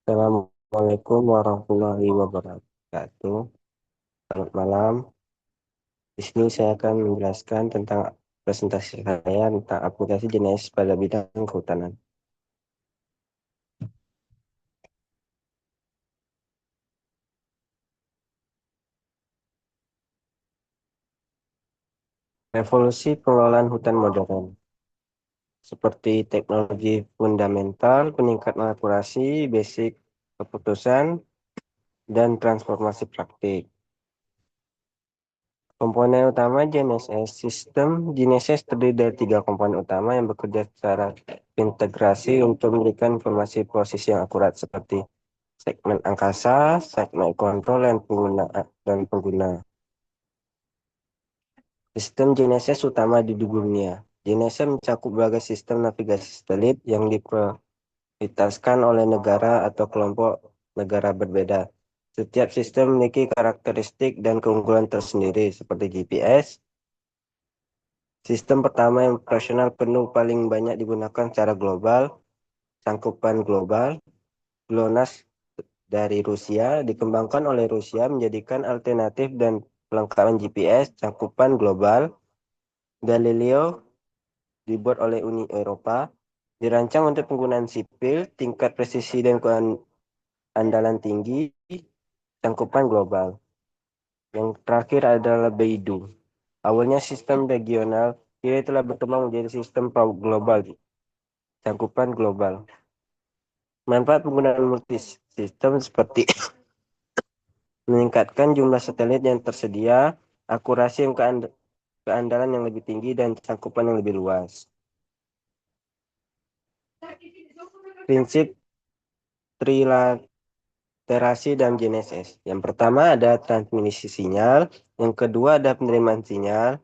Assalamualaikum warahmatullahi wabarakatuh. Selamat malam. Di sini saya akan menjelaskan tentang presentasi saya tentang aplikasi jenis pada bidang kehutanan. Revolusi pengelolaan hutan modern, seperti teknologi fundamental, peningkatan akurasi, basic keputusan, dan transformasi praktik. Komponen utama GNSS. Sistem GNSS terdiri dari tiga komponen utama yang bekerja secara integrasi untuk memberikan informasi posisi yang akurat seperti segmen angkasa, segmen kontrol, dan pengguna. Sistem GNSS utama di dunia. GNSS mencakup berbagai sistem navigasi satelit yang diprioritaskan oleh negara atau kelompok negara berbeda. Setiap sistem memiliki karakteristik dan keunggulan tersendiri seperti GPS. Sistem pertama yang operasional penuh paling banyak digunakan secara global, cangkupan global, GLONASS dari Rusia, dikembangkan oleh Rusia menjadikan alternatif dan pelengkapan GPS cangkupan global. Galileo dibuat oleh Uni Eropa, dirancang untuk penggunaan sipil, tingkat presisi dan andalan tinggi, cangkupan global. Yang terakhir adalah Beidou. Awalnya sistem regional, kini telah berkembang menjadi sistem global, cangkupan global. Manfaat penggunaan multi sistem seperti meningkatkan jumlah satelit yang tersedia, akurasi yang keandalan yang lebih tinggi, dan cakupan yang lebih luas. Prinsip trilaterasi dan GNSS. Yang pertama ada transmisi sinyal, yang kedua ada penerimaan sinyal,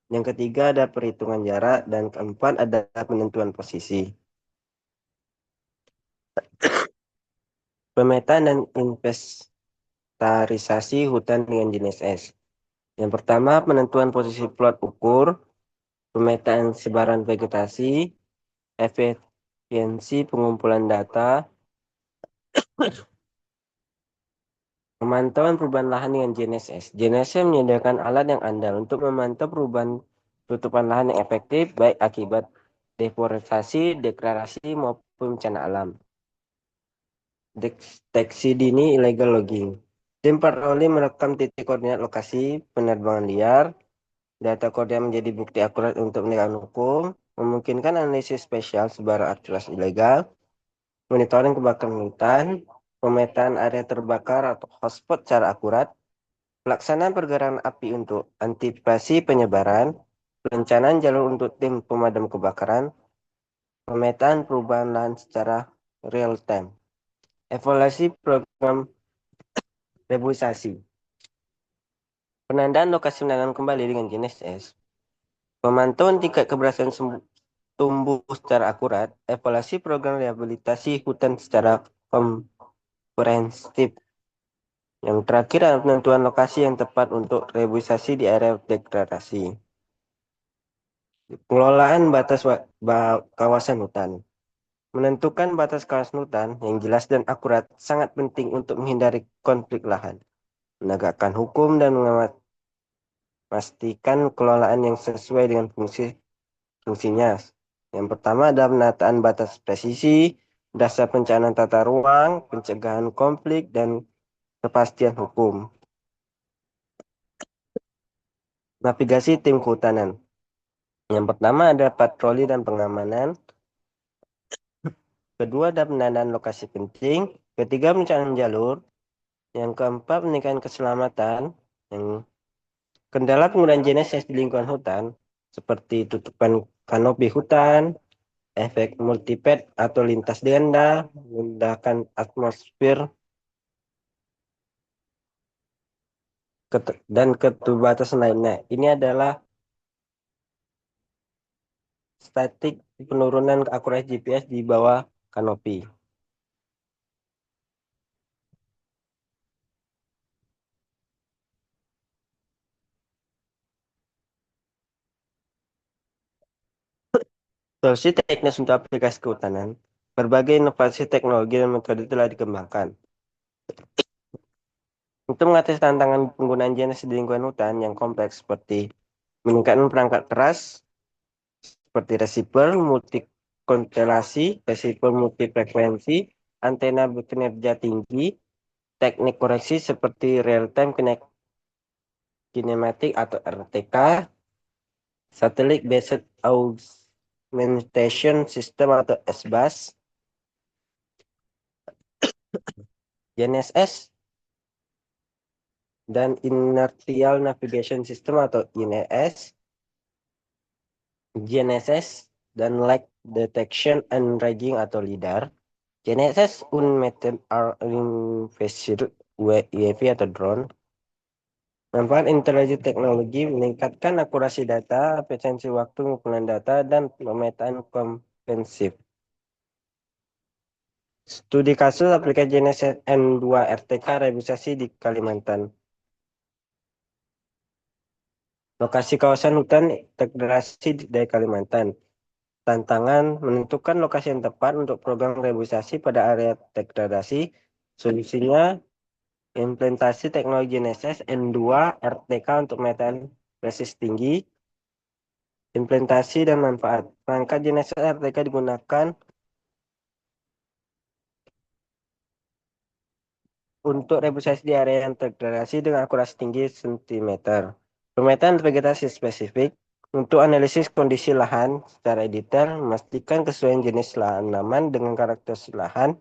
yang ketiga ada perhitungan jarak, dan keempat ada penentuan posisi. Pemetaan dan inventarisasi hutan dengan GNSS. Yang pertama, penentuan posisi plot ukur, pemetaan sebaran vegetasi, efisiensi pengumpulan data, pemantauan perubahan lahan dengan GNSS. GNSS menyediakan alat yang andal untuk memantau perubahan tutupan lahan yang efektif, baik akibat deforestasi, degradasi, maupun bencana alam. Deteksi dini illegal logging. Tim patroli merekam titik koordinat lokasi penerbangan liar. Data koordinat menjadi bukti akurat untuk penegakan hukum, memungkinkan analisis spesial sebaran aktivitas ilegal, monitoring kebakaran hutan, pemetaan area terbakar atau hotspot secara akurat, pelaksanaan pergerakan api untuk antisipasi penyebaran, perencanaan jalur untuk tim pemadam kebakaran, pemetaan perubahan lahan secara real time, evaluasi program reboisasi, penandaan lokasi penanganan kembali dengan GNSS, pemantauan tingkat keberhasilan tumbuh secara akurat, evaluasi program rehabilitasi hutan secara komprehensif. Yang terakhir adalah penentuan lokasi yang tepat untuk reboisasi di area degradasi. Pengelolaan batas kawasan hutan. Menentukan batas kawasan hutan yang jelas dan akurat sangat penting untuk menghindari konflik lahan, menegakkan hukum, dan memastikan kelolaan yang sesuai dengan fungsinya. Yang pertama adalah penataan batas presisi, dasar perencanaan tata ruang, pencegahan konflik, dan kepastian hukum. Navigasi tim kehutanan. Yang pertama ada patroli dan pengamanan. Kedua ada penandaan lokasi penting. Ketiga perencanaan jalur. Yang keempat peningkatan keselamatan. Yang kendala penggunaan GNSS di lingkungan hutan seperti tutupan kanopi hutan, efek multipad atau lintas ganda, memudahkan atmosfer dan keterbatasan lainnya. Ini adalah statik penurunan akurasi GPS di bawah kanopi. Solusi teknis untuk aplikasi kehutanan. Berbagai inovasi teknologi dan metode telah dikembangkan. Untuk mengatasi tantangan penggunaan GNSS di lingkungan hutan yang kompleks seperti meningkatkan perangkat keras, seperti receiver multikonstelasi, receiver multifrekuensi, antena berkinerja tinggi, teknik koreksi seperti real-time kinematic atau RTK, satellite based augmentation system atau SBAS, GNSS, dan inertial navigation system atau INS, GNSS, dan light detection and ranging atau LIDAR. GNSS unmanned artificial UAV atau drone. Manfaat intelijen teknologi meningkatkan akurasi data, efisiensi waktu pengumpulan data, dan pemetaan komprehensif. Studi kasus aplikasi GNSS N2 RTK realisasi di Kalimantan. Lokasi kawasan hutan integrasi dari Kalimantan. Tantangan menentukan lokasi yang tepat untuk program rehabilitasi pada area degradasi. Solusinya implementasi teknologi GNSS N2 RTK untuk medan presis tinggi. Implementasi dan manfaat. Perangkat GNSS RTK digunakan untuk rehabilitasi di area yang terdegradasi dengan akurasi tinggi cm. Pemetaan vegetasi spesifik untuk analisis kondisi lahan secara detail, memastikan kesesuaian jenis tanaman dengan karakteristik lahan,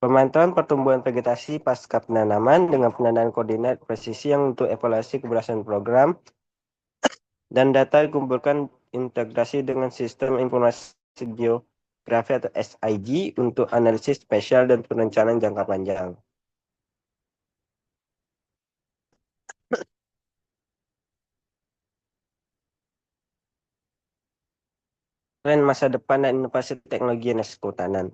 pemantauan pertumbuhan vegetasi pasca penanaman dengan penandaan koordinat presisi yang untuk evaluasi keberhasilan program, dan data dikumpulkan integrasi dengan sistem informasi geografi atau SIG untuk analisis spesial dan perencanaan jangka panjang. Tren masa depan dan inovasi teknologi GNSS kehutanan.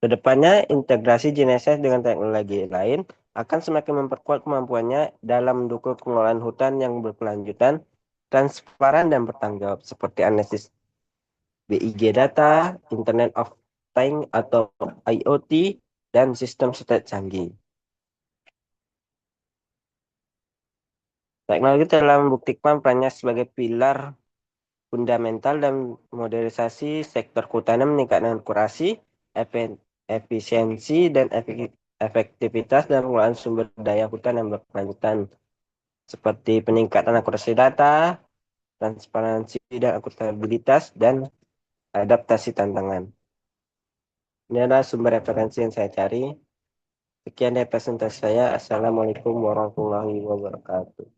Kedepannya, integrasi GNSS dengan teknologi lain akan semakin memperkuat kemampuannya dalam mendukung pengelolaan hutan yang berkelanjutan, transparan, dan bertanggung jawab, seperti analisis BIG data, Internet of Things atau IoT, dan sistem satelit canggih. Teknologi telah membuktikan perannya sebagai pilar fundamental dan modernisasi sektor kehutanan, meningkatkan akurasi, efisiensi, dan efektivitas dalam pengelolaan sumber daya hutan yang berkelanjutan, seperti peningkatan akurasi data, transparansi dan akuntabilitas, dan adaptasi tantangan. Ini adalah sumber referensi yang saya cari. Sekian dari presentasi saya. Assalamualaikum warahmatullahi wabarakatuh.